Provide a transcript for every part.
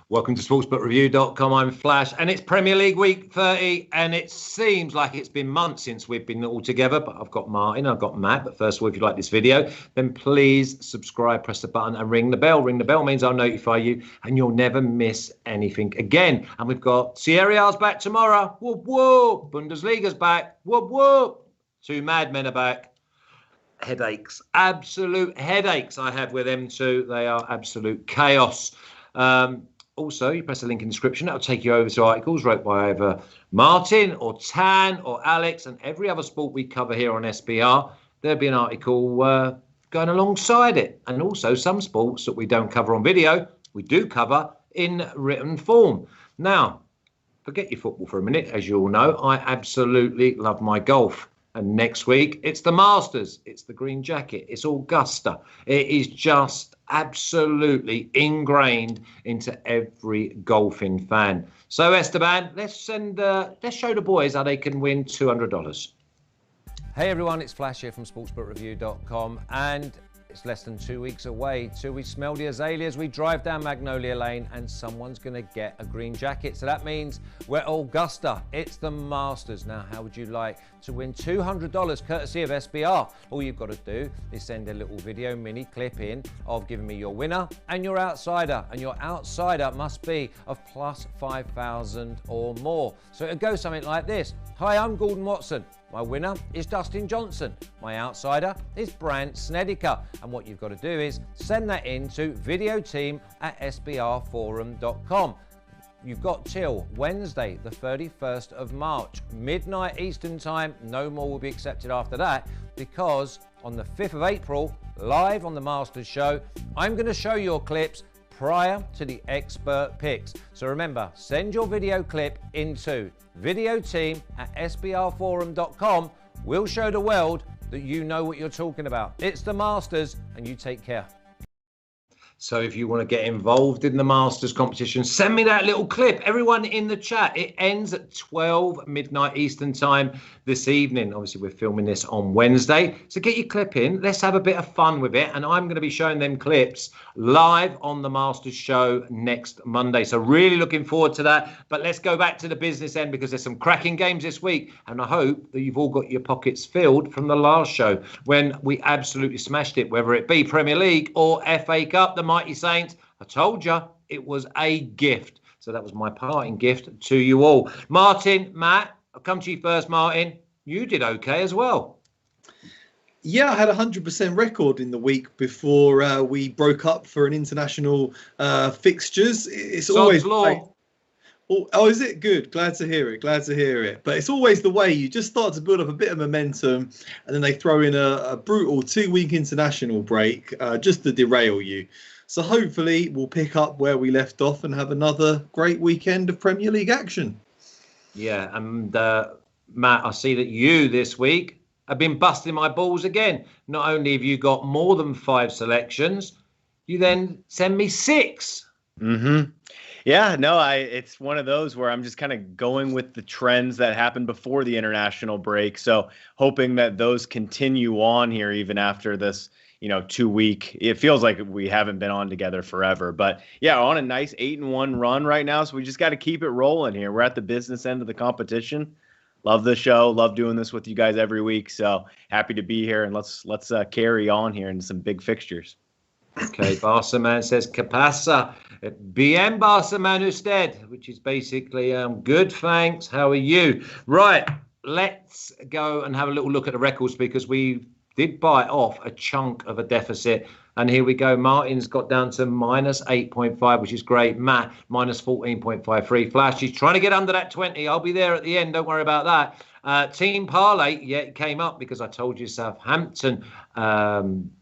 Welcome to sportsbookreview.com. I'm Flash, and it's Premier League week 30, and it seems like it's been months since we've been all together, but I've got Martin, I've got Matt. But first of all, if you like this video, then please subscribe, press the button, and ring the bell. Ring the bell means I'll notify you, and you'll never miss anything again. And we've got Serie A's back tomorrow. Whoop, whoop. Bundesliga's back. Whoop, whoop. Two madmen are back. Headaches, absolute headaches I have with them too. They are absolute chaos. Also, you press the link in the description. That'll take you over to articles wrote by either Martin or Tan or Alex and every other sport we cover here on SBR. There'll be an article going alongside it. And also some sports that we don't cover on video, we do cover in written form. Now, forget your football for a minute. As you all know, I absolutely love my golf. And next week, it's the Masters. It's the Green Jacket. It's Augusta. It is just absolutely ingrained into every golfing fan. So, Esteban, let's show the boys how they can win $200. Hey everyone, it's Flash here from sportsbookreview.com, and it's less than 2 weeks away till we smell the azaleas. We drive down Magnolia Lane and someone's going to get a green jacket. So that means we're at Augusta. It's the Masters. Now, how would you like to win $200 courtesy of SBR? All you've got to do is send a little video mini clip in of giving me your winner and your outsider. And your outsider must be of plus 5,000 or more. So it'll go something like this. Hi, I'm Gordon Watson. My winner is Dustin Johnson. My outsider is Brant Snedeker. And what you've got to do is send that in to videoteam@sbrforum.com. You've got till Wednesday, the 31st of March, midnight Eastern time. No more will be accepted after that, because on the 5th of April, live on the Masters show, I'm going to show your clips prior to the expert picks. So remember, send your video clip into videoteam@sbrforum.com. We'll show the world that you know what you're talking about. It's the Masters, and you take care. So if you want to get involved in the Masters competition, send me that little clip. Everyone in the chat. It ends at 12 midnight Eastern time this evening. Obviously, we're filming this on Wednesday. So get your clip in. Let's have a bit of fun with it. And I'm going to be showing them clips live on the Masters show next Monday. So really looking forward to that. But let's go back to the business end, because there's some cracking games this week. And I hope that you've all got your pockets filled from the last show when we absolutely smashed it, whether it be Premier League or FA Cup. The Mighty Saints, I told you it was a gift. So that was my parting gift to you all. Martin, Matt, I'll come to you first. Martin, you did okay as well. Yeah, I had a 100% record in the week before we broke up for an international fixtures. It's always law. Oh, is it? Good. Glad to hear it. Glad to hear it. But it's always the way. You just start to build up a bit of momentum, and then they throw in a brutal 2-week international break just to derail you. So hopefully we'll pick up where we left off and have another great weekend of Premier League action. Yeah, and Matt, I see that you this week have been busting my balls again. Not only have you got more than 5 selections, you then send me 6. Mm-hmm. Yeah, no, it's one of those where I'm just kind of going with the trends that happened before the international break. So hoping that those continue on here even after this, 2-week. It feels like we haven't been on together forever. But yeah, on a nice 8-1 run right now. So we just got to keep it rolling here. We're at the business end of the competition. Love the show. Love doing this with you guys every week. So happy to be here, and let's carry on here into some big fixtures. Okay, Barca Man says, "Que pasa? Bien Barca Man usted," which is basically good, thanks. How are you? Right, let's go and have a little look at the records, because we did bite off a chunk of a deficit. And here we go. Martin's got down to minus 8.5, which is great. Matt, minus 14.53. Flash, he's trying to get under that 20. I'll be there at the end. Don't worry about that. Team Parlay, yeah, it came up because I told you Southampton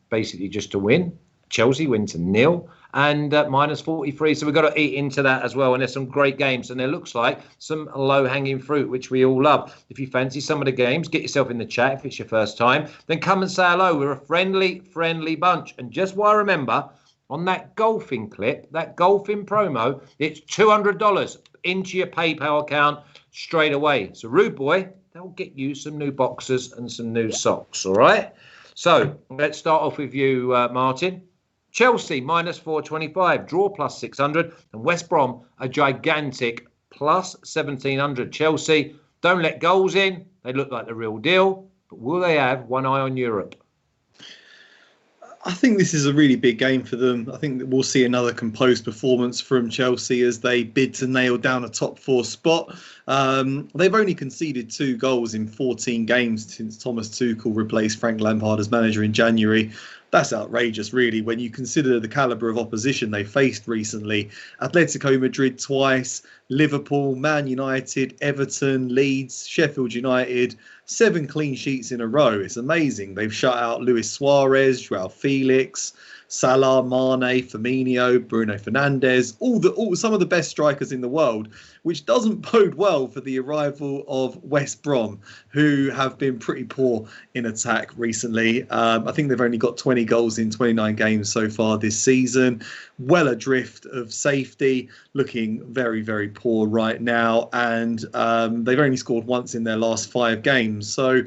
basically just to win. Chelsea win to 0, and minus 43. So we've got to eat into that as well. And there's some great games, and there looks like some low-hanging fruit, which we all love. If you fancy some of the games, get yourself in the chat. If it's your first time, then come and say hello. We're a friendly bunch. And just what I remember, on that golfing clip, that golfing promo, it's $200 into your PayPal account straight away. So Rude Boy, they'll get you some new boxers and some new socks, all right? So let's start off with you, Martin. Chelsea minus 425, draw plus 600, and West Brom a gigantic plus 1700. Chelsea don't let goals in. They look like the real deal, but will they have one eye on Europe? I think this is a really big game for them. I think that we'll see another composed performance from Chelsea as they bid to nail down a top 4 spot. They've only conceded 2 goals in 14 games since Thomas Tuchel replaced Frank Lampard as manager in January. That's outrageous, really, when you consider the calibre of opposition they faced recently. Atletico Madrid twice, Liverpool, Man United, Everton, Leeds, Sheffield United, 7 clean sheets in a row. It's amazing. They've shut out Luis Suarez, Joao Felix, Salah, Mane, Firmino, Bruno Fernandes, some of the best strikers in the world, which doesn't bode well for the arrival of West Brom, who have been pretty poor in attack recently. I think they've only got 20 goals in 29 games so far this season. Well adrift of safety, looking very, very poor right now. And they've only scored once in their last 5 games. So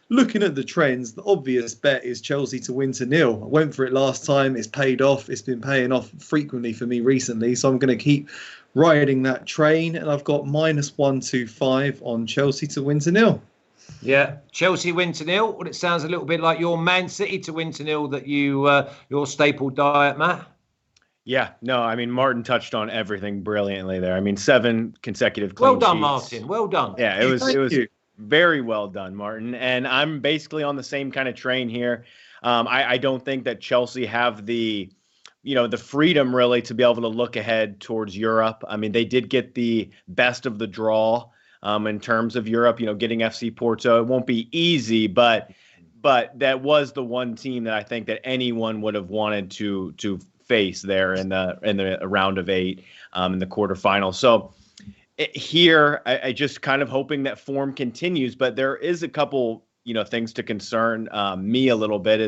looking at the trends, the obvious bet is Chelsea to win to 0. I went for it last time. It's paid off. It's been paying off frequently for me recently. So I'm going to keep riding that train. And I've got minus 125 on Chelsea to win to 0. Yeah, Chelsea win to 0. Well, it sounds a little bit like your Man City to win to 0 that your staple diet, Matt. Yeah, no, I mean, Martin touched on everything brilliantly there. I mean, 7 consecutive clean Well done, sheets. Martin. Well done. Yeah, it was you. Very well done, Martin. And I'm basically on the same kind of train here. I don't think that Chelsea have the freedom really to be able to look ahead towards Europe. I mean, they did get the best of the draw in terms of Europe, getting FC Porto. It won't be easy, but that was the one team that I think that anyone would have wanted to face there in the round of 8 in the quarterfinal. So here, I just kind of hoping that form continues, but there is a couple, things to concern me a little bit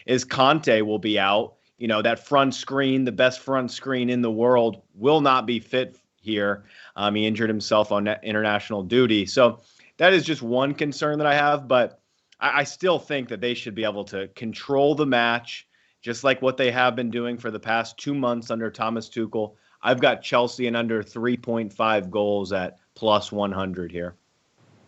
is Conte will be out. That front screen, the best front screen in the world, will not be fit here. He injured himself on international duty. So that is just one concern that I have, but I still think that they should be able to control the match, just like what they have been doing for the past 2 months under Thomas Tuchel. I've got Chelsea and under 3.5 goals at plus 100 here.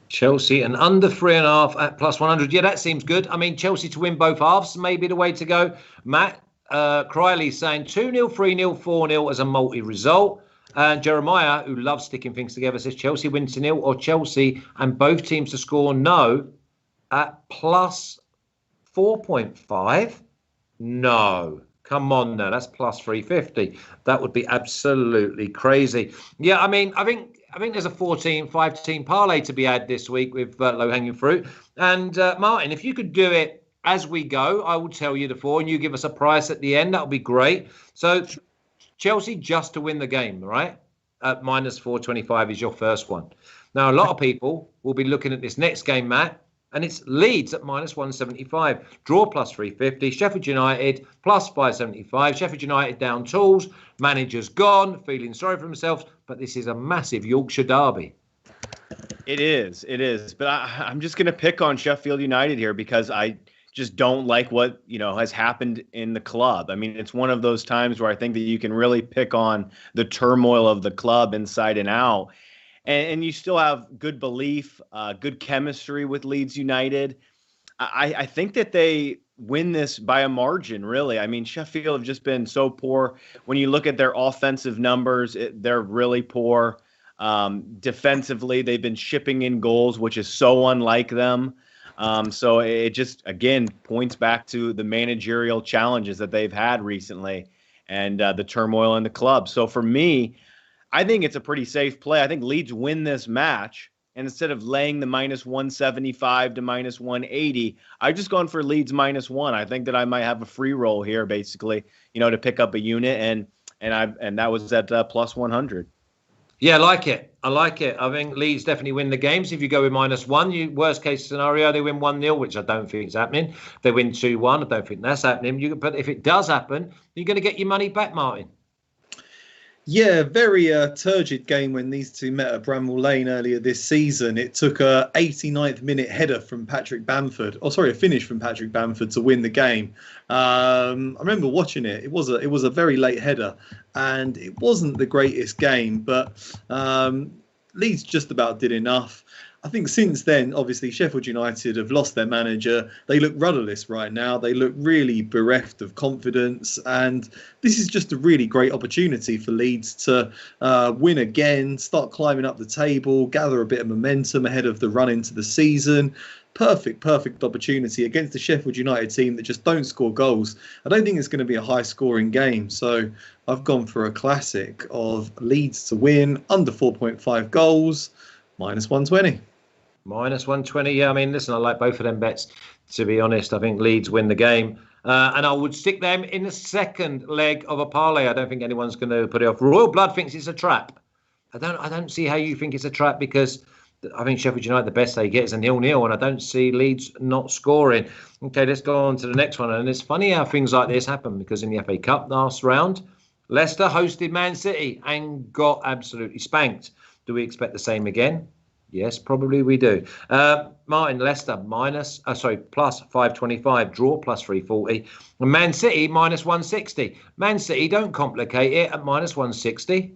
Chelsea and under 3.5 at plus 100. Yeah, that seems good. I mean, Chelsea to win both halves may be the way to go. Matt Criley saying 2-0, 3-0, 4-0 as a multi-result. And Jeremiah, who loves sticking things together, says Chelsea win to 0 or Chelsea and both teams to score no at plus 4.5. No. Come on now, that's plus 350. That would be absolutely crazy. Yeah, I mean, I think there's a 5-team parlay to be had this week with low-hanging fruit. And Martin, if you could do it as we go, I will tell you the 4 and you give us a price at the end. That would be great. So Chelsea just to win the game, right? At minus 425 is your first one. Now, a lot of people will be looking at this next game, Matt, and it's Leeds at minus 175. Draw plus 350. Sheffield United plus 575. Sheffield United down tools. Manager's gone, feeling sorry for themselves. But this is a massive Yorkshire derby. It is. But I'm just going to pick on Sheffield United here because I just don't like what, has happened in the club. I mean, it's one of those times where I think that you can really pick on the turmoil of the club inside and out. And you still have good belief, good chemistry with Leeds United. I think that they win this by a margin, really. I mean, Sheffield have just been so poor. When you look at their offensive numbers, they're really poor. Defensively, they've been shipping in goals, which is so unlike them. So it just, again, points back to the managerial challenges that they've had recently and the turmoil in the club. So for me, I think it's a pretty safe play. I think Leeds win this match. And instead of laying the minus 175 to minus 180, I've just gone for Leeds minus 1. I think that I might have a free roll here, basically, to pick up a unit. And that was at plus 100. Yeah, I like it. I think Leeds definitely win the games. If you go with minus 1, worst case scenario, they win 1-0, which I don't think is happening. They win 2-1. I don't think that's happening. But if it does happen, you're going to get your money back, Martin. Yeah, very turgid game when these two met at Bramall Lane earlier this season. It took a 89th minute header from Patrick Bamford, a finish from Patrick Bamford to win the game. I remember watching it. It was a very late header, and it wasn't the greatest game, but Leeds just about did enough. I think since then, obviously, Sheffield United have lost their manager. They look rudderless right now. They look really bereft of confidence. And this is just a really great opportunity for Leeds to win again, start climbing up the table, gather a bit of momentum ahead of the run into the season. Perfect opportunity against the Sheffield United team that just don't score goals. I don't think it's going to be a high-scoring game. So I've gone for a classic of Leeds to win, under 4.5 goals, -120. -120. Yeah, I mean, listen, I like both of them bets, to be honest. I think Leeds win the game. And I would stick them in the second leg of a parlay. I don't think anyone's going to put it off. Royal Blood thinks it's a trap. I don't see how you think it's a trap, because I think Sheffield United, the best they get is a 0-0, and I don't see Leeds not scoring. Okay, let's go on to the next one. And it's funny how things like this happen, because in the FA Cup last round, Leicester hosted Man City and got absolutely spanked. Do we expect the same again? Yes, probably we do. Martin, Leicester plus 525, draw plus 340, and Man City -160. Man City, don't complicate it, at -160.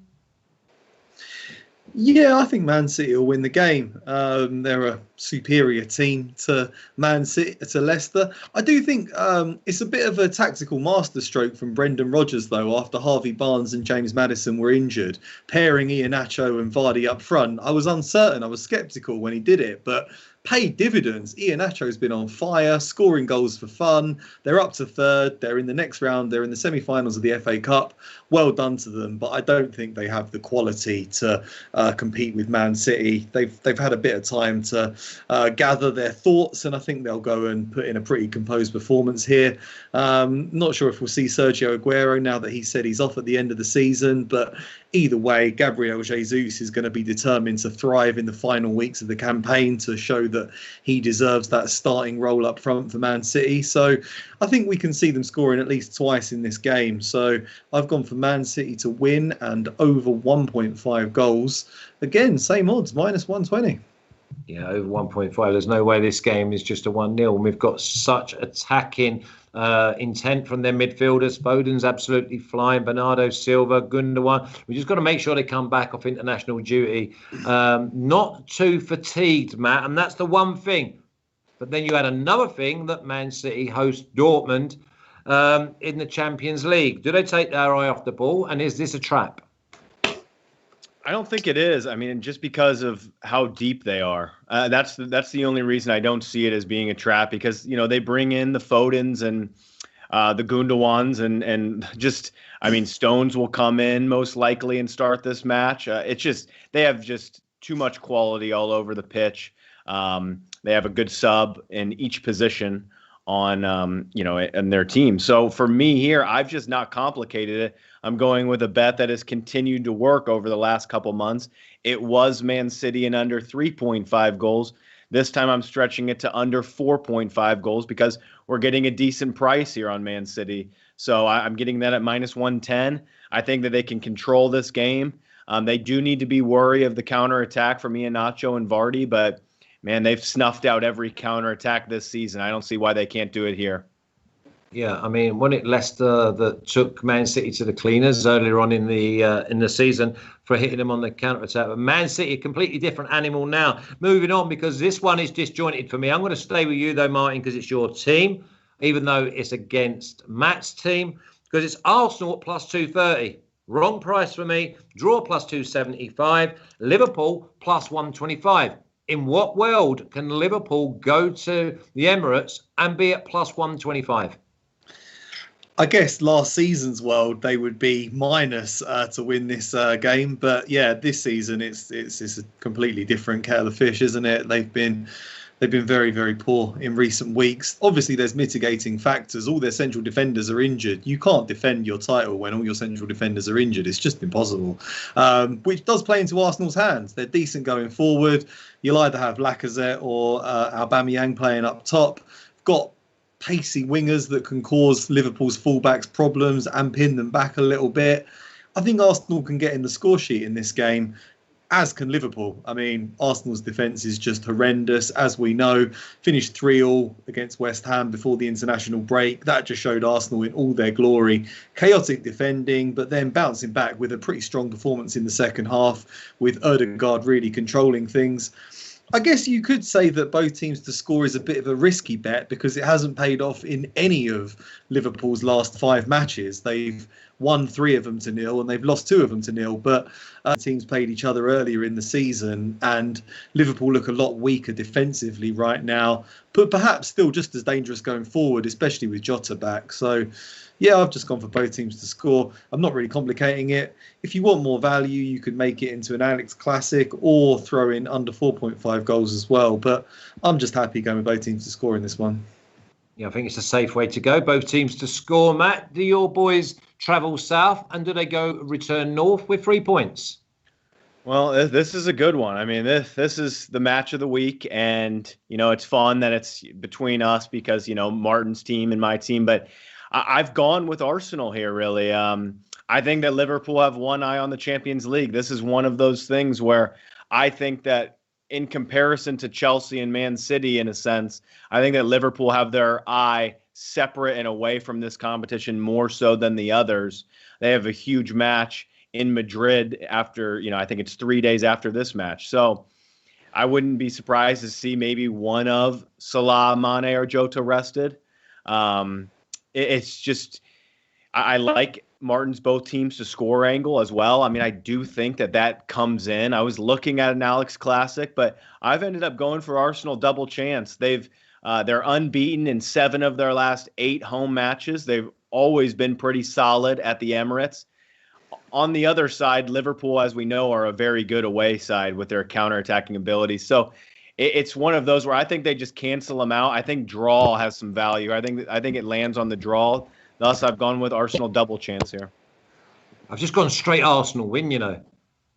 Yeah, I think Man City will win the game. They're a superior team to Man City, to Leicester. I do think it's a bit of a tactical masterstroke from Brendan Rodgers, though, after Harvey Barnes and James Maddison were injured, pairing Iheanacho and Vardy up front. I was uncertain. I was sceptical when he did it, but paid dividends. Iheanacho's been on fire, scoring goals for fun. They're up to third. They're in the next round. They're in the semi-finals of the FA Cup. Well done to them, but I don't think they have the quality to compete with Man City. They've had a bit of time to gather their thoughts, and I think they'll go and put in a pretty composed performance here. Not sure if we'll see Sergio Aguero now that he said he's off at the end of the season, but either way, Gabriel Jesus is going to be determined to thrive in the final weeks of the campaign to show that he deserves that starting role up front for Man City. So I think we can see them scoring at least twice in this game. So I've gone for Man City to win and over 1.5 goals. Again, same odds, -120. Yeah, over 1.5. There's no way this game is just a 1-0. And we've got such attacking intent from their midfielders. Foden's absolutely flying. Bernardo Silva, Gundogan. We just got to make sure they come back off international duty. Not too fatigued, Matt. And that's the one thing. But then you had another thing, that Man City host Dortmund in the Champions League. Do they take their eye off the ball? And is this a trap? I don't think it is. I mean, just because of how deep they are. That's the only reason I don't see it as being a trap, because, you know, they bring in the Fodens and the Gundawans and just, I mean, Stones will come in most likely and start this match. It's just, they have just too much quality all over the pitch. They have a good sub in each position on, in their team. So for me here, I've just not complicated it. I'm going with a bet that has continued to work over the last couple months. It was Man City and under 3.5 goals. This time I'm stretching it to under 4.5 goals because we're getting a decent price here on Man City. So I'm getting that at -110. I think that they can control this game. They do need to be wary of the counterattack from Iheanacho and Vardy, but man, they've snuffed out every counterattack this season. I don't see why they can't do it here. Yeah, I mean, wasn't it Leicester that took Man City to the cleaners earlier on in the season for hitting them on the counter-attack? But Man City, a completely different animal now. Moving on, because this one is disjointed for me. I'm going to stay with you, though, Martin, because it's your team, even though it's against Matt's team, because it's Arsenal at +230. Wrong price for me. Draw +275. Liverpool +125. In what world can Liverpool go to the Emirates and be at +125? I guess last season's world they would be minus to win this game, but yeah, this season it's a completely different kettle of fish, isn't it? They've been very, very poor in recent weeks. Obviously, there's mitigating factors. All their central defenders are injured. You can't defend your title when all your central defenders are injured. It's just impossible, which does play into Arsenal's hands. They're decent going forward. You'll either have Lacazette or Aubameyang playing up top. Got pacey wingers that can cause Liverpool's fullbacks problems and pin them back a little bit. I think Arsenal can get in the score sheet in this game, as can Liverpool. I mean, Arsenal's defence is just horrendous, as we know. Finished 3-3 against West Ham before the international break. That just showed Arsenal in all their glory. Chaotic defending, but then bouncing back with a pretty strong performance in the second half, with Ødegaard really controlling things. I guess you could say that both teams to score is a bit of a risky bet because it hasn't paid off in any of Liverpool's last 5 matches. They've won 3 of them to 0 and they've lost 2 of them to 0. But teams played each other earlier in the season, and Liverpool look a lot weaker defensively right now, but perhaps still just as dangerous going forward, especially with Jota back. So, yeah, I've just gone for both teams to score. I'm not really complicating it. If you want more value, you could make it into an Alex Classic or throw in under 4.5 goals as well. But I'm just happy going with both teams to score in this one. Yeah, I think it's a safe way to go. Both teams to score. Matt, do your boys travel south and do they go return north with 3 points? Well, this is a good one. I mean, this is the match of the week, and, you know, it's fun that it's between us because, you know, Martin's team and my team, but I've gone with Arsenal here, really. I think that Liverpool have one eye on the Champions League. This is one of those things where I think that in comparison to Chelsea and Man City, in a sense, I think that Liverpool have their eye separate and away from this competition more so than the others. They have a huge match in Madrid after, you know, I think it's 3 days after this match. So I wouldn't be surprised to see maybe one of Salah, Mane, or Jota rested. It's just, I like Martin's both teams to score angle as well. I mean, I do think that comes in. I was looking at an Alex Classic, but I've ended up going for Arsenal double chance. They're unbeaten in 7 of their last 8 home matches. They've always been pretty solid at the Emirates. On the other side, Liverpool, as we know, are a very good away side with their counterattacking abilities. So it's one of those where I think they just cancel them out. I think draw has some value. I think it lands on the draw. Thus, I've gone with Arsenal double chance here. I've just gone straight Arsenal win, you know.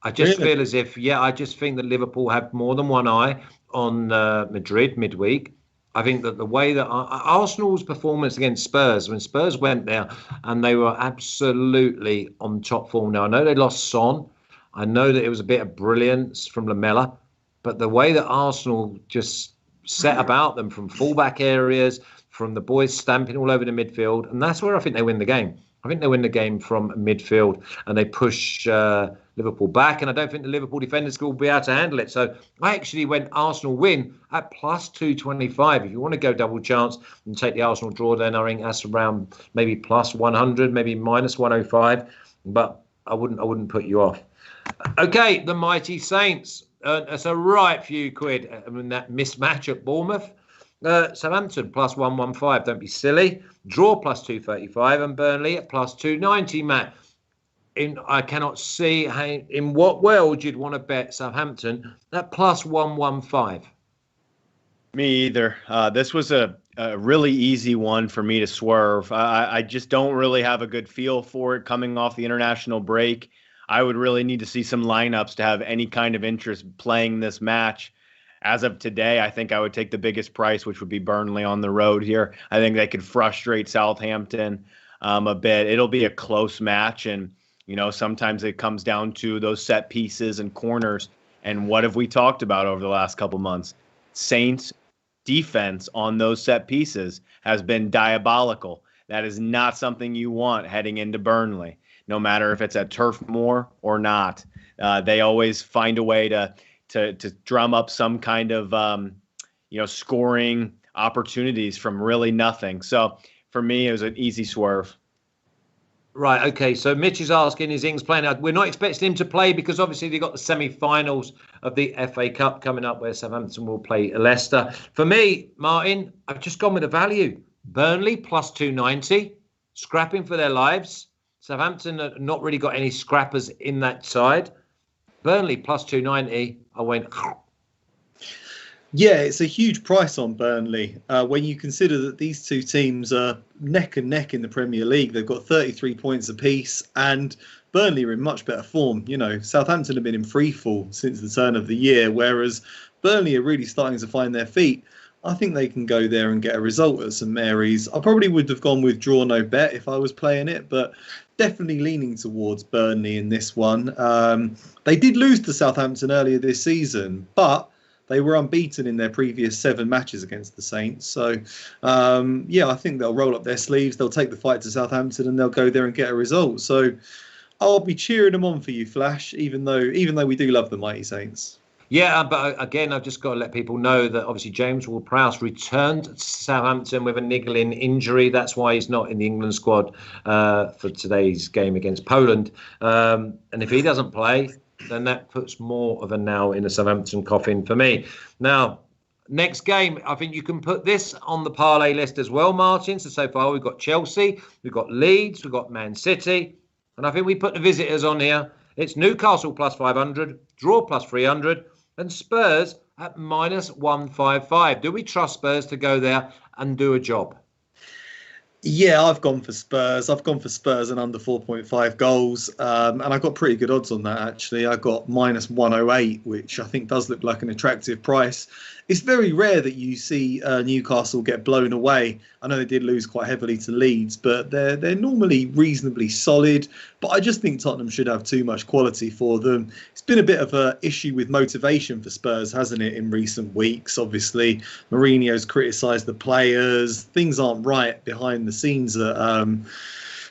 I just feel as if, I just think that Liverpool have more than one eye on Madrid midweek. I think that the way that Arsenal's performance against Spurs, when Spurs went there and they were absolutely on top form. Now, I know they lost Son. I know that it was a bit of brilliance from Lamela. But the way that Arsenal just set about them from fullback areas, from the boys stamping all over the midfield, and that's where I think they win the game. I think they win the game from midfield and they push Liverpool back, and I don't think the Liverpool defenders will be able to handle it. So I actually went Arsenal win at plus 225. If you want to go double chance and take the Arsenal draw, then I think that's around maybe plus 100, maybe minus 105, but I wouldn't put you off. Okay, the mighty Saints. That's a right few quid. I mean, that mismatch at Bournemouth. Southampton plus 115. Don't be silly. Draw plus 235 and Burnley at plus 290. Matt, I cannot see in what world you'd want to bet Southampton at plus 115. Me either. This was a really easy one for me to swerve. I just don't really have a good feel for it coming off the international break. I would really need to see some lineups to have any kind of interest playing this match. As of today, I think I would take the biggest price, which would be Burnley on the road here. I think they could frustrate Southampton a bit. It'll be a close match, and you know, sometimes it comes down to those set pieces and corners. And what have we talked about over the last couple months? Saints defense on those set pieces has been diabolical. That is not something you want heading into Burnley, no matter if it's at Turf Moor or not. They always find a way to drum up some kind of scoring opportunities from really nothing. So for me, it was an easy swerve. Right, okay, so Mitch is asking, is Ings playing? We're not expecting him to play because obviously they've got the semi-finals of the FA Cup coming up where Southampton will play Leicester. For me, Martin, I've just gone with a value. Burnley plus 290, scrapping for their lives. Southampton have not really got any scrappers in that side. Burnley plus 290, I went... Yeah, it's a huge price on Burnley when you consider that these two teams are neck and neck in the Premier League. They've got 33 points apiece, and Burnley are in much better form. You know, Southampton have been in free fall since the turn of the year, whereas Burnley are really starting to find their feet. I think they can go there and get a result at St Mary's. I probably would have gone with draw no bet if I was playing it, but definitely leaning towards Burnley in this one. They did lose to Southampton earlier this season, but they were unbeaten in their previous 7 matches against the Saints. So, I think they'll roll up their sleeves. They'll take the fight to Southampton and they'll go there and get a result. So I'll be cheering them on for you, Flash, even though we do love the Mighty Saints. Yeah, but again, I've just got to let people know that obviously James Ward-Prowse returned to Southampton with a niggling injury. That's why he's not in the England squad for today's game against Poland. And if he doesn't play, then that puts more of a nail in the Southampton coffin for me. Now, next game, I think you can put this on the parlay list as well, Martin. So far we've got Chelsea, we've got Leeds, we've got Man City. And I think we put the visitors on here. It's Newcastle plus 500, draw plus 300. And Spurs at minus 155. Do we trust Spurs to go there and do a job? Yeah, I've gone for Spurs. I've gone for Spurs and under 4.5 goals. And I got pretty good odds on that, actually. I got minus 108, which I think does look like an attractive price. It's very rare that you see Newcastle get blown away. I know they did lose quite heavily to Leeds, but they're normally reasonably solid. But I just think Tottenham should have too much quality for them. It's been a bit of an issue with motivation for Spurs, hasn't it, in recent weeks? Obviously, Mourinho's criticised the players. Things aren't right behind the scenes at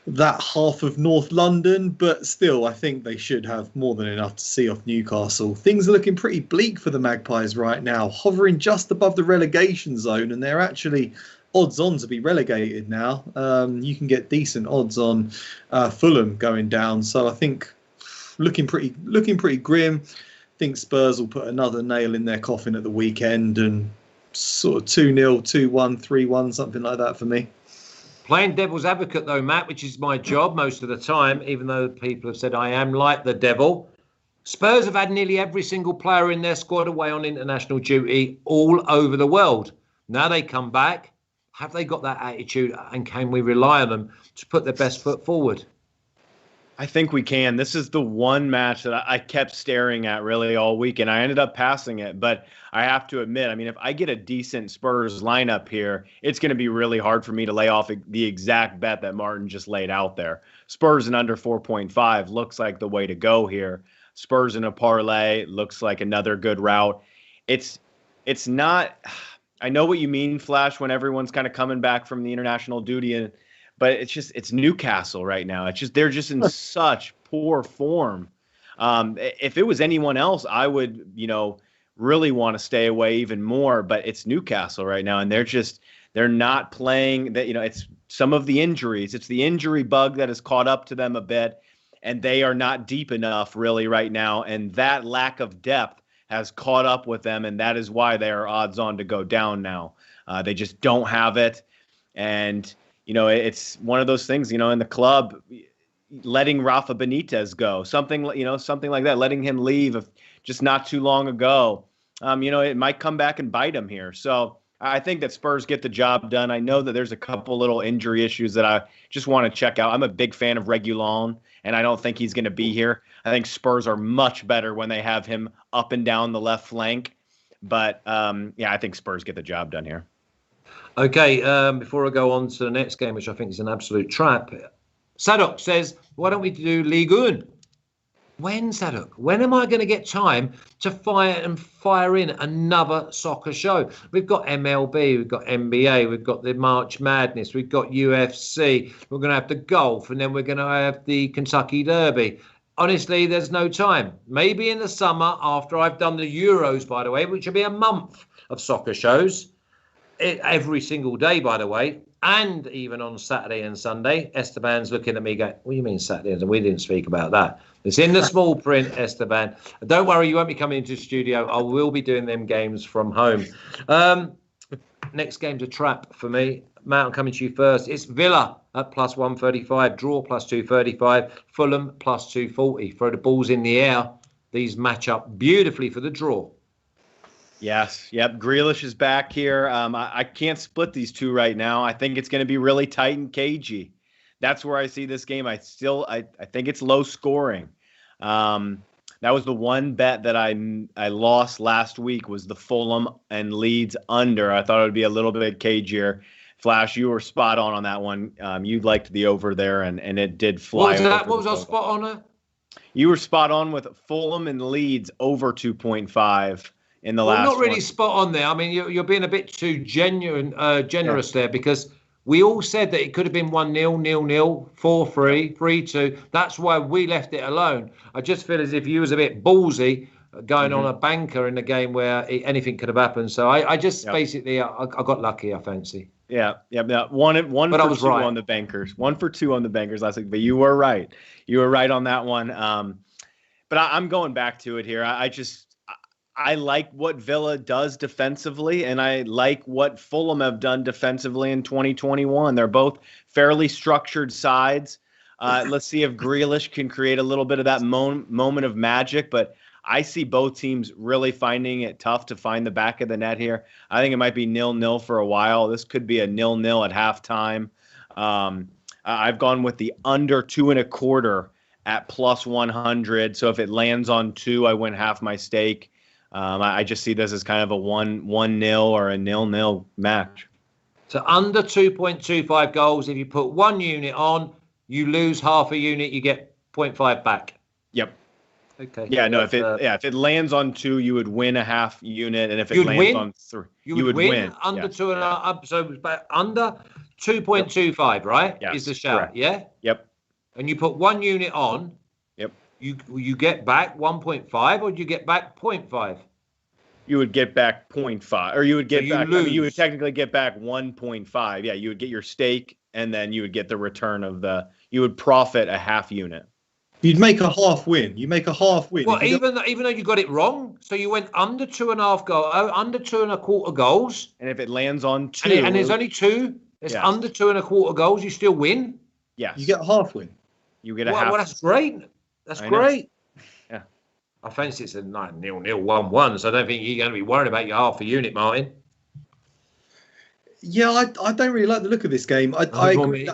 that half of North London, but still, I think they should have more than enough to see off Newcastle. Things are looking pretty bleak for the Magpies right now, hovering just above the relegation zone, and they're actually odds on to be relegated now. You can get decent odds on Fulham going down, so I think looking pretty grim. I think Spurs will put another nail in their coffin at the weekend and sort of 2-0, 2-1, 3-1, something like that for me. Playing devil's advocate, though, Matt, which is my job most of the time, even though people have said I am like the devil. Spurs have had nearly every single player in their squad away on international duty all over the world. Now they come back. Have they got that attitude, and can we rely on them to put their best foot forward? I think we can. This is the one match that I kept staring at really all week, and I ended up passing it. But I have to admit, I mean, if I get a decent Spurs lineup here, it's going to be really hard for me to lay off the exact bet that Martin just laid out there. Spurs and under 4.5 looks like the way to go here. Spurs in a parlay looks like another good route. It's not. I know what you mean, Flash, when everyone's kind of coming back from the international duty, but it's Newcastle right now. They're just in such poor form. If it was anyone else, I would, really want to stay away even more, but it's Newcastle right now, and they're not playing that, it's some of the injuries. It's the injury bug that has caught up to them a bit, and they are not deep enough really right now. And that lack of depth has caught up with them, and that is why they are odds on to go down now. They just don't have it. And, it's one of those things, in the club, letting Rafa Benitez go, something like that, letting him leave just not too long ago. It might come back and bite him here. So I think that Spurs get the job done. I know that there's a couple little injury issues that I just want to check out. I'm a big fan of Reguilon, and I don't think he's going to be here. I think Spurs are much better when they have him up and down the left flank. But, I think Spurs get the job done here. Okay, before I go on to the next game, which I think is an absolute trap, Sadok says, why don't we do Ligue 1? When, Sadok? When am I going to get time to fire in another soccer show? We've got MLB, we've got NBA, we've got the March Madness, we've got UFC, we're going to have the golf, and then we're going to have the Kentucky Derby. Honestly, there's no time. Maybe in the summer, after I've done the Euros, by the way, which will be a month of soccer shows, every single day, by the way, and even on Saturday and Sunday. Esteban's looking at me going, what do you mean Saturday? And we didn't speak about that. It's in the small print, Esteban. Don't worry, you won't be coming into the studio. I will be doing them games from home. Next game's a trap for me. Matt, I'm coming to you first. It's Villa at plus 135, draw plus 235, Fulham plus 240. Throw the balls in the air. These match up beautifully for the draw. Yes. Yep. Grealish is back here. I can't split these two right now. I think it's going to be really tight and cagey. That's where I see this game. I think it's low scoring. That was the one bet that I lost last week, was the Fulham and Leeds under. I thought it would be a little bit cagier. Flash, you were spot on that one. You liked the over there, and it did fly. What was that? What was our spot on it? You were spot on with Fulham and Leeds over 2.5 in the last not really one. spot on there. I mean, you're being a bit too generous there, because we all said that it could have been 1-0, 0-0, 4-3, 3-2. That's why we left it alone. I just feel as if you was a bit ballsy going on a banker in a game where anything could have happened. So I just basically, I got lucky, I fancy. Yeah. No, one for two right on the bankers. 1 for 2 on the bankers last week. But you were right. You were right on that one. But I'm going back to it here. I like what Villa does defensively, and I like what Fulham have done defensively in 2021. They're both fairly structured sides. Let's see if Grealish can create a little bit of that moment of magic, but I see both teams really finding it tough to find the back of the net here. I think it might be 0-0 for a while. This could be a 0-0 at halftime. I've gone with the under 2.25 at plus 100. So if it lands on 2, I win half my stake. I just see this as kind of a 1-0 or a 0-0 match. So under 2.25 goals, if you put 1 unit on, you lose half a unit, you get 0.5 back. Yep. Okay. Yeah, no, if it lands on 2, you would win a half unit, and if it lands on 3, you would win. Under 2.5, so under 2.25, right? Yes, is the shout, correct. Yeah? Yep. And you put 1 unit on. Yep. You get back 1.5, or do you get back 0.5? You would get back 0.5, or you would get back. Lose. I mean, you would technically get back 1.5. Yeah, you would get your stake, and then you would get the return of you would profit a half unit. You'd make a half win. You make a half win. Well, even though you got it wrong, so you went under 2.5 under 2.25 goals. And if it lands on 2, and there's only 2, it's under 2.25 goals, you still win. Yes, you get a half win. You get a half. Well, that's great. That's great. Yeah, I fancy it's a 0-0, 1-1. So I don't think you're going to be worried about your half a unit, Martin. Yeah, I don't really like the look of this game. I agree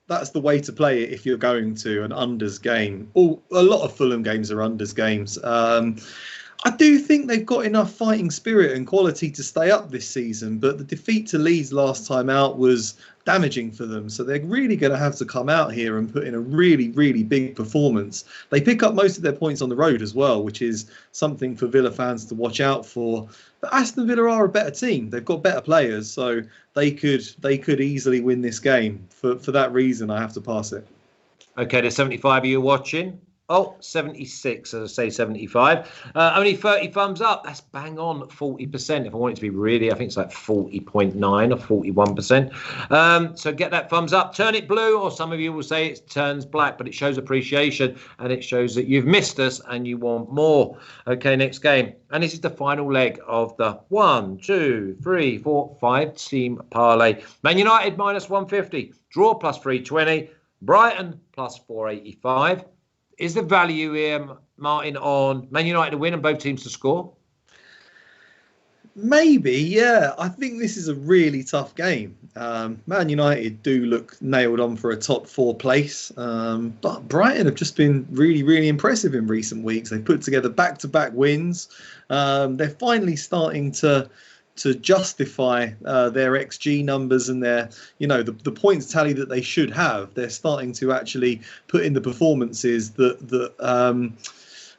that's the way to play it if you're going to an unders game. A lot of Fulham games are unders games. I do think they've got enough fighting spirit and quality to stay up this season, but the defeat to Leeds last time out was damaging for them. So they're really going to have to come out here and put in a really, really big performance. They pick up most of their points on the road as well, which is something for Villa fans to watch out for. But Aston Villa are a better team. They've got better players, so they could easily win this game. For that reason, I have to pass it. Okay, there's 75 of you watching. Oh, 76, as I say, 75. Only 30 thumbs up. That's bang on 40%. If I want it to be really, I think it's like 40.9 or 41%. So get that thumbs up. Turn it blue, or some of you will say it turns black, but it shows appreciation, and it shows that you've missed us and you want more. Okay, next game. And this is the final leg of the 1, 2, 3, 4, 5 team parlay. Man United minus 150. Draw plus 320. Brighton plus 485. Is the value here, Martin, on Man United to win and both teams to score? Maybe, yeah. I think this is a really tough game. Man United do look nailed on for a top 4 place. But Brighton have just been really, really impressive in recent weeks. They've put together back-to-back wins. They're finally starting to justify their XG numbers and their, the points tally that they should have. They're starting to actually put in the performances that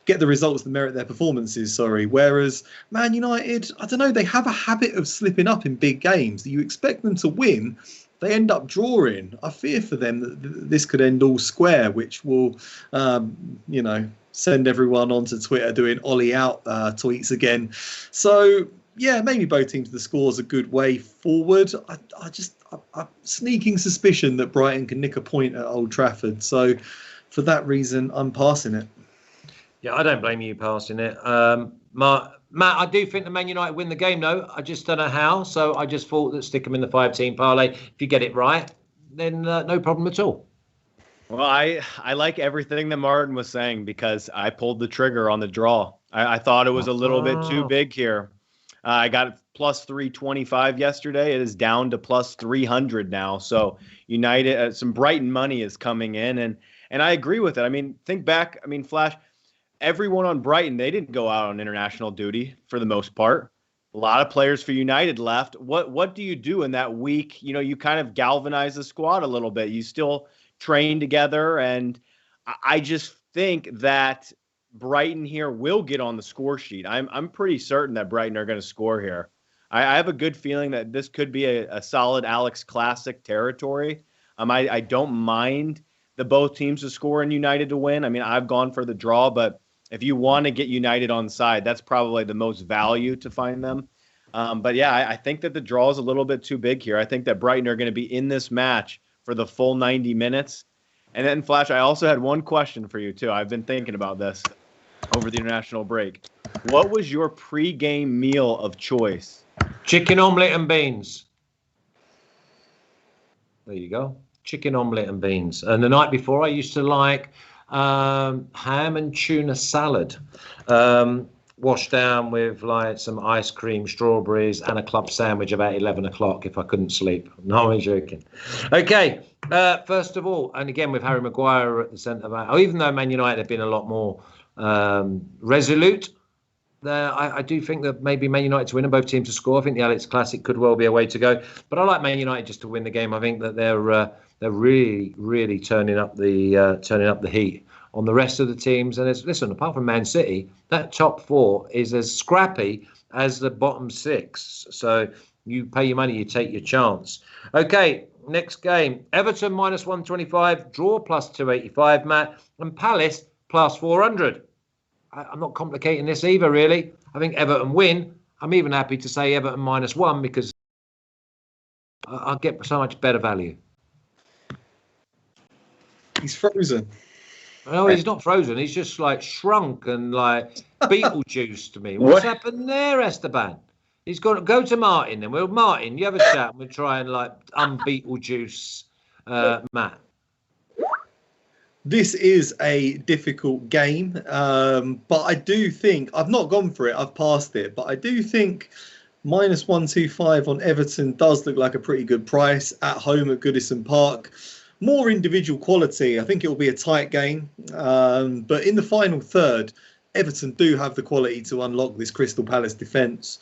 get the results that merit their performances, Whereas Man United, I don't know, they have a habit of slipping up in big games. You expect them to win, they end up drawing. I fear for them that this could end all square, which will, send everyone onto Twitter doing Ollie out tweets again. So, yeah, maybe both teams to score is a good way forward. I sneaking suspicion that Brighton can nick a point at Old Trafford. So for that reason, I'm passing it. Yeah, I don't blame you passing it. Matt, I do think the Man United win the game, though. I just don't know how. So I just thought that stick them in the 5-team parlay. If you get it right, then no problem at all. Well, I like everything that Martin was saying because I pulled the trigger on the draw. I thought it was a little bit too big here. I got plus 325 yesterday. It is down to plus 300 now. So United, some Brighton money is coming in, and I agree with it. I mean, think back. I mean, Flash, everyone on Brighton, they didn't go out on international duty for the most part. A lot of players for United left. What do you do in that week? You know, you kind of galvanize the squad a little bit. You still train together, and I just think that Brighton here will get on the score sheet. I'm pretty certain that Brighton are going to score here. I have a good feeling that this could be a solid Alex Classic territory. I don't mind the both teams to score and United to win. I mean, I've gone for the draw, but if you want to get United on side, that's probably the most value to find them. But yeah, I think that the draw is a little bit too big here. I think that Brighton are going to be in this match for the full 90 minutes. And then, Flash, I also had one question for you, too. I've been thinking about this over the international break. What was your pre-game meal of choice? Chicken omelette and beans. There you go. Chicken omelette and beans. And the night before, I used to like ham and tuna salad, washed down with like some ice cream, strawberries, and a club sandwich about 11 o'clock if I couldn't sleep. No, I'm joking. Okay, first of all, and again with Harry Maguire at the centre back, even though Man United have been a lot more resolute, I do think that maybe Man United to win and both teams to score. I think the Alex Classic could well be a way to go. But I like Man United just to win the game. I think that they're really, really turning up the heat on the rest of the teams. And listen, apart from Man City, that top four is as scrappy as the bottom six. So you pay your money, you take your chance. Okay, next game. Everton minus 125, draw plus 285, Matt, and Palace plus 400. I'm not complicating this either, really. I think Everton win. I'm even happy to say Everton -1 because I'll get so much better value. He's frozen. No, he's not frozen. He's just like shrunk and like Beetlejuice to me. What's happened there, Esteban? He's got to go to Martin then. Well, Martin, you have a chat and we'll try and like Beetlejuice Matt. This is a difficult game, but I do think I've not gone for it. I've passed it, but I do think -125 on Everton does look like a pretty good price at home at Goodison Park. More individual quality. I think it will be a tight game, but in the final third, Everton do have the quality to unlock this Crystal Palace defence.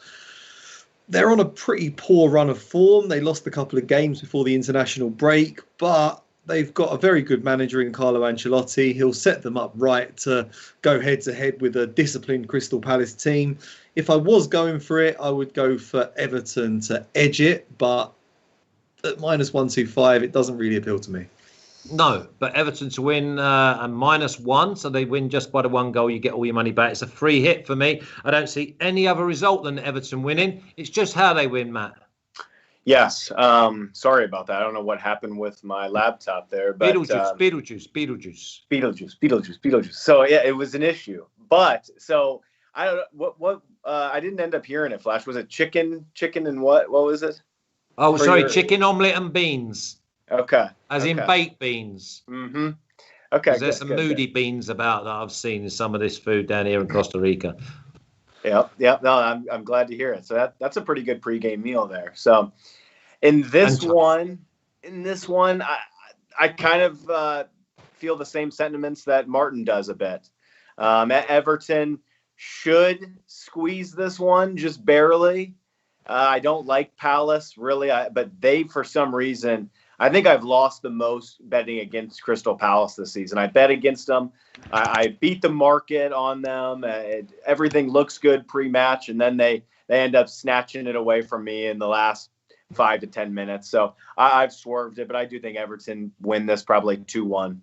They're on a pretty poor run of form. They lost a couple of games before the international break, but they've got a very good manager in Carlo Ancelotti. He'll set them up right to go head-to-head with a disciplined Crystal Palace team. If I was going for it, I would go for Everton to edge it, but at -125, it doesn't really appeal to me. No, but Everton to win and -1, so they win just by the one goal. You get all your money back. It's a free hit for me. I don't see any other result than Everton winning. It's just how they win, Matt. Yes. Sorry about that. I don't know what happened with my laptop there. But, Beetlejuice. So yeah, it was an issue. But so I don't know what I didn't end up hearing it, Flash. Was it chicken and what? What was it? Oh, sorry, chicken omelette and beans. Okay. As in baked beans. Mm-hmm. Okay. There's some moody beans about that I've seen in some of this food down here in Costa Rica. Yeah. No, I'm glad to hear it. So that's a pretty good pregame meal there. So in this one, I kind of feel the same sentiments that Martin does a bit. Everton should squeeze this one just barely. I don't like Palace really, but they, for some reason, I think I've lost the most betting against Crystal Palace this season. I bet against them. I beat the market on them. Everything looks good pre-match, and then they end up snatching it away from me in the last 5 to 10 minutes. So I've swerved it, but I do think Everton win this probably 2-1.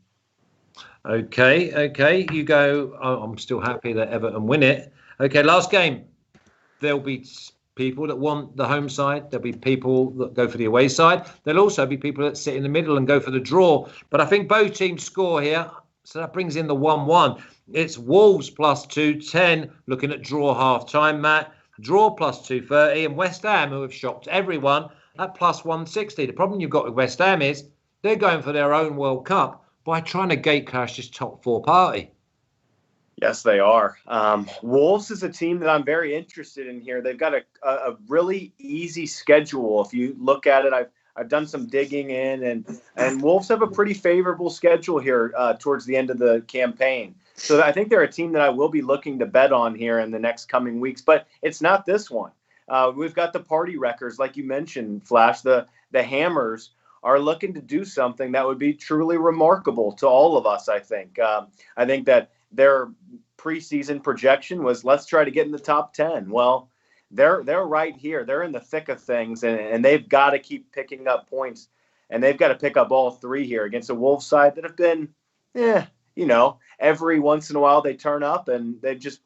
Okay. You go. I'm still happy that Everton win it. Okay, last game. There'll be people that want the home side. There'll be people that go for the away side. There'll also be people that sit in the middle and go for the draw. But I think both teams score here. So that brings in the 1-1. It's Wolves plus 210, looking at draw half-time, Matt. Draw plus 230. And West Ham, who have shocked everyone, at plus 160. The problem you've got with West Ham is they're going for their own World Cup by trying to gatecrash this top four party. Yes, they are. Wolves is a team that I'm very interested in here. They've got a really easy schedule. If you look at it, I've done some digging in, and Wolves have a pretty favorable schedule here towards the end of the campaign. So I think they're a team that I will be looking to bet on here in the next coming weeks. But it's not this one. We've got the party wreckers, like you mentioned, Flash. The Hammers are looking to do something that would be truly remarkable to all of us, I think. I think that their preseason projection was, let's try to get in the top 10. Well, they're right here. They're in the thick of things, and they've got to keep picking up points, and they've got to pick up all three here against a Wolves side that have been, every once in a while they turn up, and they've just,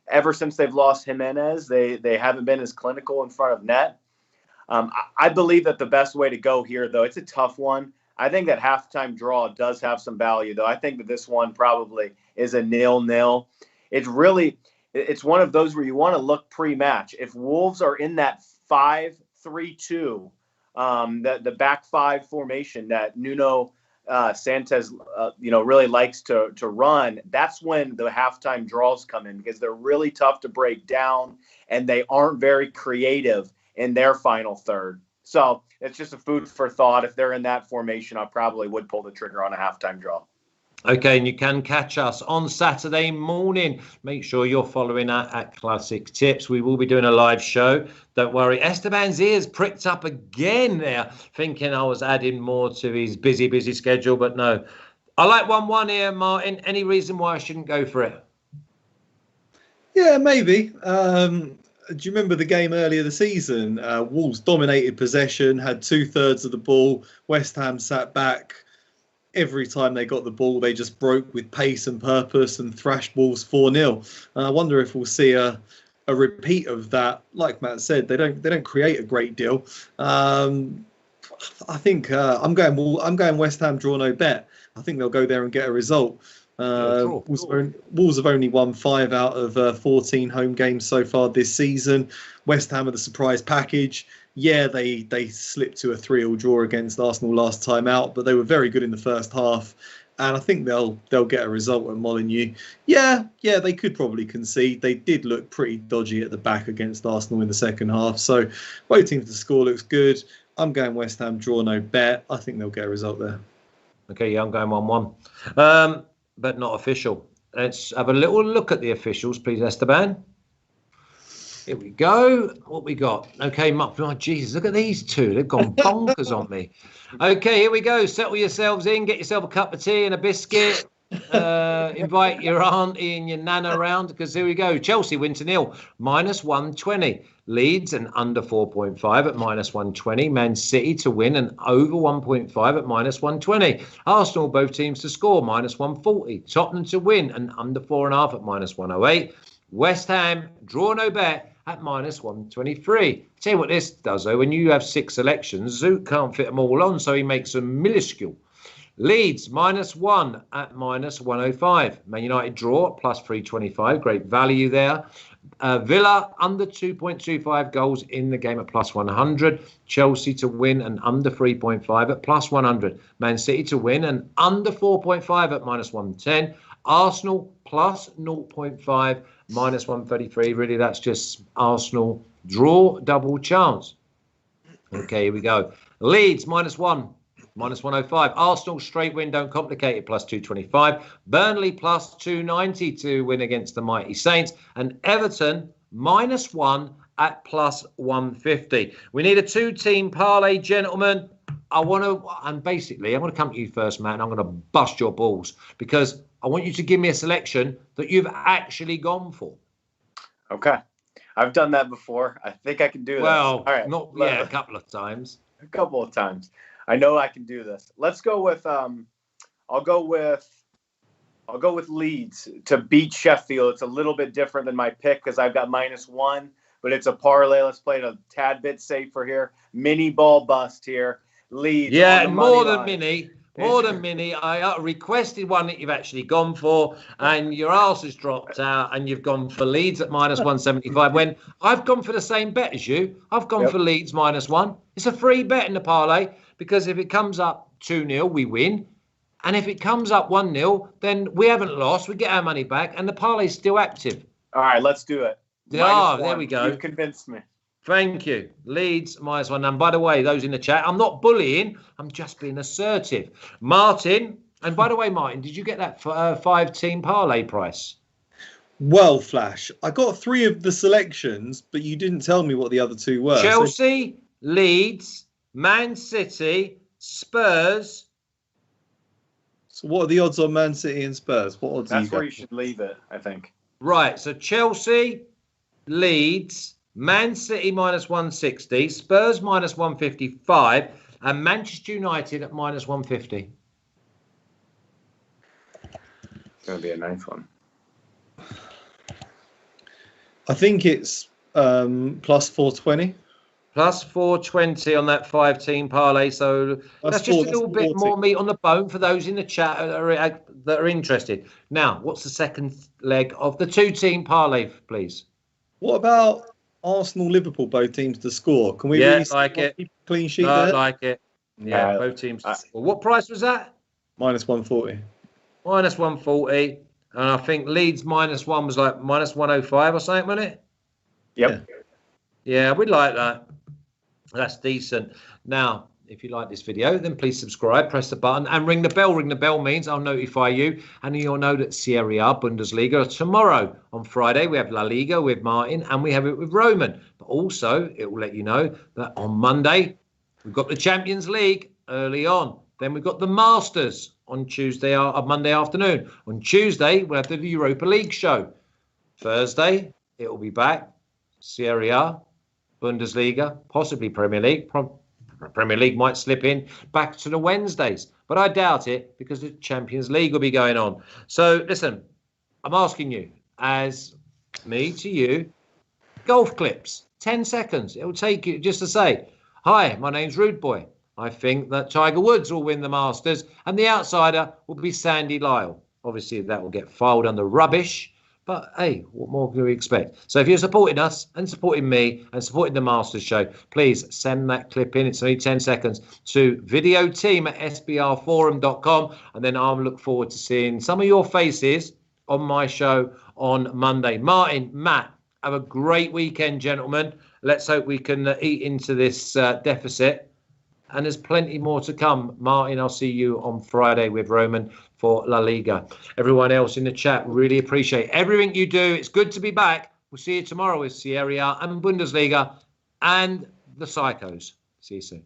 ever since they've lost Jimenez, they haven't been as clinical in front of net. I believe that the best way to go here, though, it's a tough one. I think that halftime draw does have some value, though. I think that this one probably is a 0-0. It's one of those where you want to look pre-match. If Wolves are in that 5-3-2, the back five formation that Nuno Santos, really likes to run, that's when the halftime draws come in, because they're really tough to break down and they aren't very creative in their final third. So it's just a food for thought. If they're in that formation, I probably would pull the trigger on a halftime draw. Okay, and you can catch us on Saturday morning. Make sure you're following at Classic Tips. We will be doing a live show. Don't worry. Esteban's ears pricked up again there, thinking I was adding more to his busy schedule, but no. I like 1-1 here, Martin. Any reason why I shouldn't go for it? Yeah, maybe. Do you remember the game earlier this season? Wolves dominated possession, had 2/3 of the ball. West Ham sat back. Every time they got the ball, they just broke with pace and purpose and thrashed Wolves 4-0. And I wonder if we'll see a repeat of that. Like Matt said, they don't create a great deal. I think I'm going West Ham draw no bet. I think they'll go there and get a result. Wolves have only won 5 out of 14 home games so far this season. West Ham are the surprise package. Yeah, they slipped to a 3-3 draw against Arsenal last time out, but they were very good in the first half, and I think they'll get a result at Molineux. Yeah, they could probably concede. They did look pretty dodgy at the back against Arsenal in the second half, so both teams to score looks good. I'm going West Ham draw no bet. I think they'll get a result there. Okay, yeah, I'm going 1-1. But not official. Let's have a little look at the officials, please, Esteban. Here we go. What we got? Okay, Jesus, look at these two. They've gone bonkers on me. Okay, here we go. Settle yourselves in. Get yourself a cup of tea and a biscuit. Invite your auntie and your nana around, because here we go. Chelsea win to nil, -120. Leeds and under 4.5 at -120. Man City to win and over 1.5 at -120. Arsenal, both teams to score, -140. Tottenham to win and under 4.5 at -108. West Ham draw no bet at -123. Tell you what this does though, when you have 6 selections, Zoot can't fit them all on, so he makes them minuscule. Leeds -1 at -105. Man United draw +325. Great value there. Villa under 2.25 goals in the game at +100. Chelsea to win and under 3.5 at +100. Man City to win and under 4.5 at -110. Arsenal +0.5 -133. Really, that's just Arsenal draw double chance. Okay, here we go. Leeds -1. -105. Arsenal straight win, don't complicate it, +225. Burnley +290 to win against the mighty Saints. And Everton -1 at +150. We need a 2-team parlay, gentlemen. I'm going to come to you first, Matt, and I'm going to bust your balls, because I want you to give me a selection that you've actually gone for. Okay. I've done that before. I think I can do that. Well, all right. a couple of times. A couple of times. I know I can do this. Let's go with I'll go with Leeds to beat Sheffield. It's a little bit different than my pick because I've got -1, but it's a parlay. Let's play it a tad bit safer here. Mini ball bust here. Leeds. Yeah, more than mini. More than mini. I requested one that you've actually gone for, and your arse has dropped out, and you've gone for Leeds at -175. When I've gone for the same bet as you, I've gone for Leeds -1. It's a free bet in the parlay, because if it comes up 2-0, we win. And if it comes up 1-0, then we haven't lost. We get our money back, and the parlay's still active. All right, let's do it. There we go. You've convinced me. Thank you. Leeds -1. And by the way, those in the chat, I'm not bullying. I'm just being assertive. Martin, And by the way, Martin, did you get that 5-team parlay price? Well, Flash, I got 3 of the selections, but you didn't tell me what the other 2 were. Chelsea, Leeds, Man City, Spurs. So what are the odds on Man City and Spurs? What odds? That's where you should leave it, I think. Right. So Chelsea, Leeds, Man City minus 160, Spurs minus 155, and Manchester United at minus 150. It's going to be a nice one. I think it's plus 420. Plus 420 on that 5-team parlay. So that's just a little bit more meat on the bone for those in the chat that are interested. Now, what's the second leg of the 2-team parlay, please? What about Arsenal, Liverpool, both teams to score? Can we really like it. Clean sheet I there? like it. Yeah, both teams to score. What price was that? Minus 140. Minus 140. And I think Leeds minus 1 was like minus 105 or something, wasn't it? Yep. Yeah, we'd like that. That's decent. Now, if you like this video, then please subscribe, press the button and ring the bell. Ring the bell means I'll notify you, and you'll know that Serie A, Bundesliga, tomorrow on Friday we have La Liga with Martin and we have it with Roman. But also, it will let you know that on Monday we've got the Champions League early on. Then we've got the Masters on Monday afternoon. On Tuesday, we'll have the Europa League show. Thursday, it will be back. Serie A, Bundesliga, possibly Premier League. Premier League might slip in back to the Wednesdays, but I doubt it because the Champions League will be going on. So listen, I'm asking you, as me to you, golf clips, 10 seconds. It will take you just to say, hi, my name's Rude Boy. I think that Tiger Woods will win the Masters and the outsider will be Sandy Lyle. Obviously, that will get filed under rubbish. But, hey, what more can we expect? So if you're supporting us and supporting me and supporting the Masters show, please send that clip in. It's only 10 seconds to videoteam@sbrforum.com. And then I'll look forward to seeing some of your faces on my show on Monday. Martin, Matt, have a great weekend, gentlemen. Let's hope we can eat into this deficit. And there's plenty more to come. Martin, I'll see you on Friday with Roman for La Liga. Everyone else in the chat, really appreciate everything you do. It's good to be back. We'll see you tomorrow with Serie A and Bundesliga and the Psychos. See you soon.